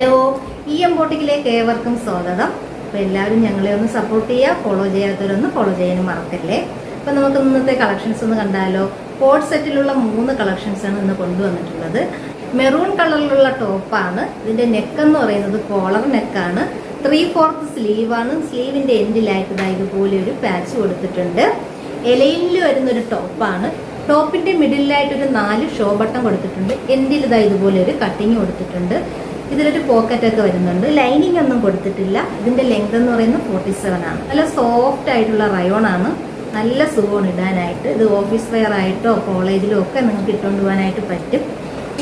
Hello, ബോട്ടിക്കിലേക്ക് ഏവർക്കും സ്വാഗതം. അപ്പോൾ എല്ലാവരും ഞങ്ങളെ ഒന്ന് സപ്പോർട്ട് ചെയ്യുക. ഫോളോ ചെയ്യാത്തവരൊന്ന് ഫോളോ ചെയ്യാനും മറക്കല്ലേ. അപ്പോൾ നമുക്ക് ഇന്നത്തെ കളക്ഷൻസ് ഒന്ന് കണ്ടാലോ. കോഡ് സെറ്റിലുള്ള 3 കളക്ഷൻസാണ് ഇന്ന് കൊണ്ടുവന്നിട്ടുള്ളത്. മെറൂൺ കളറിലുള്ള ടോപ്പാണ്. ഇതിന്റെ നെക്ക് എന്ന് പറയുന്നത് കോളർ നെക്കാണ്. 3/4 സ്ലീവാണ്. സ്ലീവിന്റെ എൻഡിലായിട്ട് ഇതുപോലെ ഒരു പാച്ച് കൊടുത്തിട്ടുണ്ട്. എലയിൽ വരുന്നൊരു ടോപ്പാണ്. ടോപ്പിന്റെ മിഡിലായിട്ട് ഒരു 4 ഷോ ബട്ടൺ കൊടുത്തിട്ടുണ്ട്. എൻഡിൽ ഇതുപോലെ ഒരു കട്ടിങ് കൊടുത്തിട്ടുണ്ട്. ഇതിലൊരു പോക്കറ്റ് ഒക്കെ വരുന്നുണ്ട്. ലൈനിങ് ഒന്നും കൊടുത്തിട്ടില്ല. ഇതിന്റെ ലെങ്ത് എന്ന് പറയുന്നത് 47 ആണ്. നല്ല സോഫ്റ്റ് ആയിട്ടുള്ള റയോൺ ആണ്. നല്ല സുഖമാണ് ഇടാനായിട്ട്. ഇത് ഓഫീസ് വെയർ ആയിട്ടോ കോളേജിലോ ഒക്കെ നിങ്ങൾക്ക് ഇട്ടുകൊണ്ട് പോകാനായിട്ട് പറ്റും.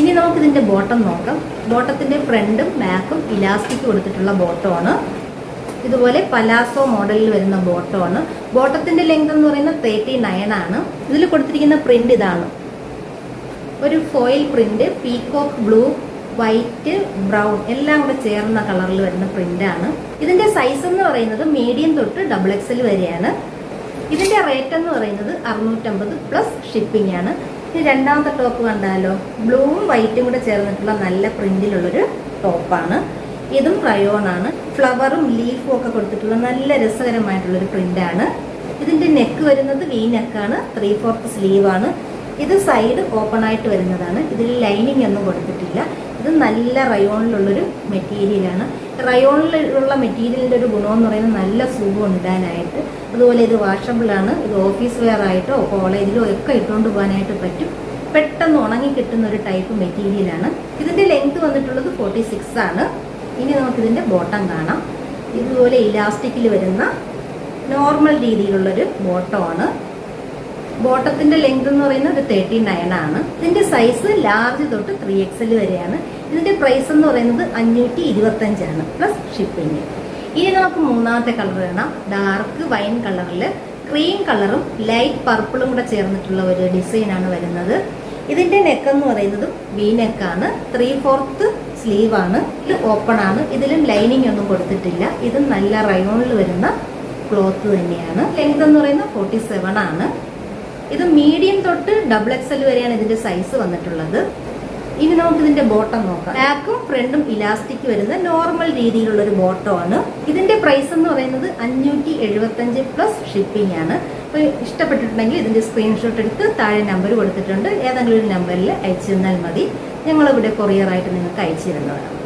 ഇനി നമുക്ക് ഇതിന്റെ ബോട്ടം നോക്കാം. ബോട്ടത്തിന്റെ ഫ്രണ്ടും ബാക്കും ഇലാസ്റ്റിക് കൊടുത്തിട്ടുള്ള ബോട്ടമാണ്. ഇതുപോലെ പലാസോ മോഡലിൽ വരുന്ന ബോട്ടമാണ്. ബോട്ടത്തിന്റെ ലെങ്ത് എന്ന് പറയുന്നത് 39 ആണ്. ഇതിൽ കൊടുത്തിരിക്കുന്ന പ്രിന്റ് ഇതാണ്. ഒരു foil print, peacock blue, white, brown എല്ലാം കൂടെ ചേർന്ന കളറിൽ വരുന്ന പ്രിന്റ് ആണ്. ഇതിന്റെ സൈസ് എന്ന് പറയുന്നത് മീഡിയം തൊട്ട് XXL വരെയാണ്. ഇതിന്റെ റേറ്റ് എന്ന് പറയുന്നത് 650 പ്ലസ് ഷിപ്പിംഗ് ആണ്. ഇനി രണ്ടാമത്തെ ടോപ്പ് കണ്ടാലോ. ബ്ലൂവും വൈറ്റും കൂടെ ചേർന്നിട്ടുള്ള നല്ല പ്രിന്റിലുള്ളൊരു ടോപ്പാണ്. ഇതും റയോൺ ആണ്. ഫ്ലവറും ലീഫും ഒക്കെ കൊടുത്തിട്ടുള്ള നല്ല രസകരമായിട്ടുള്ളൊരു പ്രിന്റ് ആണ്. ഇതിന്റെ നെക്ക് വരുന്നത് വി നെക്കാണ്. 3/4 സ്ലീവ് ആണ്. ഇത് സൈഡ് ഓപ്പൺ ആയിട്ട് വരുന്നതാണ്. ഇതിൽ ലൈനിങ് ഒന്നും കൊടുത്തിട്ടില്ല. ഇത് നല്ല റയോണിലുള്ളൊരു മെറ്റീരിയലാണ്. റയോണിലുള്ള മെറ്റീരിയലിന്റെ ഒരു ഗുണം എന്ന് പറയുന്നത് നല്ല സുഖം ഇടാനായിട്ട്. അതുപോലെ ഇത് വാഷബിൾ ആണ്. ഇത് ഓഫീസ് വെയർ ആയിട്ടോ കോളേജിലോ ഒക്കെ ഇട്ടുകൊണ്ട് പോകാനായിട്ട് പറ്റും. പെട്ടെന്ന് ഉണങ്ങി കിട്ടുന്ന ഒരു ടൈപ്പ് മെറ്റീരിയലാണ്. ഇതിന്റെ ലെങ്ത് വന്നിട്ടുള്ളത് 46 ആണ്. ഇനി നമുക്കിതിന്റെ ബോട്ടം കാണാം. ഇതുപോലെ ഇലാസ്റ്റിക്കിൽ വരുന്ന നോർമൽ രീതിയിലുള്ളൊരു ബോട്ടമാണ്. ബോട്ടത്തിന്റെ ലെങ്ത് എന്ന് പറയുന്നത് 39 ആണ്. ഇതിന്റെ സൈസ് ലാർജ് തൊട്ട് 3XL വരെയാണ്. ഇതിന്റെ പ്രൈസ് എന്ന് പറയുന്നത് 525 ആണ് പ്ലസ് ഷിപ്പിംഗ്. ഇനി നമുക്ക് മൂന്നാമത്തെ കളർ കാണാം. ഡാർക്ക് വൈൻ കളറിൽ ക്രീം കളറും ലൈറ്റ് പർപ്പിളും കൂടെ ചേർന്നിട്ടുള്ള ഒരു ഡിസൈനാണ് വരുന്നത്. ഇതിന്റെ നെക്ക് എന്ന് പറയുന്നത് വി നെക്കാണ്. 3/4 സ്ലീവ് ആണ്. ഇത് ഓപ്പൺ ആണ്. ഇതിലും ലൈനിങ് ഒന്നും കൊടുത്തിട്ടില്ല. ഇത് നല്ല റയോണിൽ വരുന്ന ക്ലോത്ത് തന്നെയാണ്. ലെങ്ത് എന്ന് പറയുന്നത് 47 ആണ്. ഇത് മീഡിയം തൊട്ട് XXL വരെയാണ് ഇതിന്റെ സൈസ് വന്നിട്ടുള്ളത്. ഇനി നമുക്ക് ഇതിന്റെ ബോട്ടം നോക്കാം. ബാക്കും ഫ്രണ്ടും ഇലാസ്റ്റിക് വരുന്ന നോർമൽ രീതിയിലുള്ള ഒരു ബോട്ടം ആണ്. ഇതിന്റെ പ്രൈസ് എന്ന് പറയുന്നത് 575 പ്ലസ് ഷിപ്പിംഗ് ആണ്. അപ്പോൾ ഇഷ്ടപ്പെട്ടിട്ടുണ്ടെങ്കിൽ ഇതിന്റെ സ്ക്രീൻഷോട്ട് എടുത്ത് താഴെ നമ്പർ കൊടുത്തിട്ടുണ്ട്. ഏതെങ്കിലും ഒരു നമ്പറിൽ അയച്ചു തന്നാൽ മതി. ഞങ്ങളിവിടെ കൊറിയറായിട്ട് നിങ്ങൾക്ക് അയച്ചു തരുന്നതാണ്.